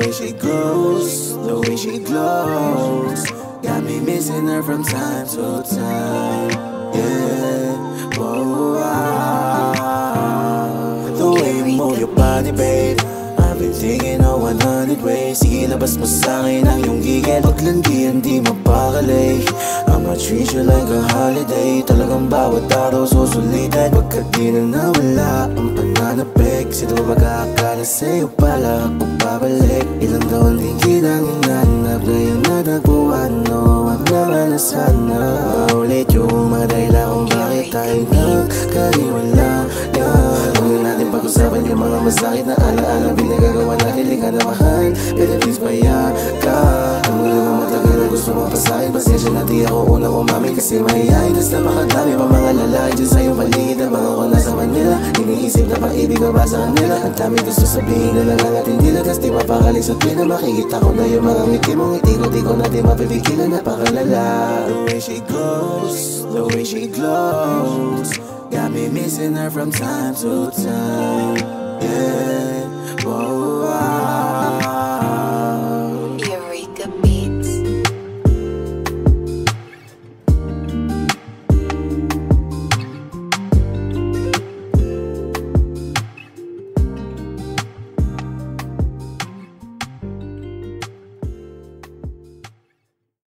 way she goes, the way she glows, got me missing her from time to time. Yeah, whoa, the way you move your body, babe, I've been thinking of 100 ways. Sige, labas mo sa'kin ang iyong gigil. Paglandian di mapakali, I'ma treat you like a holiday. Talagang bawat araw susulitan, pagkat di na nawala ang pananapik. Sino mag-aakala sa'yo pala ako babalik? Ilang taon din kitang hinahanap, ngayon natagpuan. No, wag naman na sana maulit yung mga dahilan kung bakit tayo nagkaliwala. Huwag na natin pag-usapan yung mga masakit na alaala. Binagagawa natin, di ka na mahal, pero please maya ka. Ang ulo mo matagal na gusto mo pa sa'kin. Pasensya na di ako unang umamin kasi mahihayin. Tas napakadami pa mga lalaki dyan sa iyong paligid. Habang ako nasa Manila, iniisip na pag-ibig ka ba sa kanila. Ang dami gusto sabihin na lang ang ating dila. Tas di mapakalik sa pila, makikita ko na yung mga ngiti mong ngiti ko na di mapipigilan. Napakalala. The way she goes, the way she glows, got me missing her from time to time. Yeah.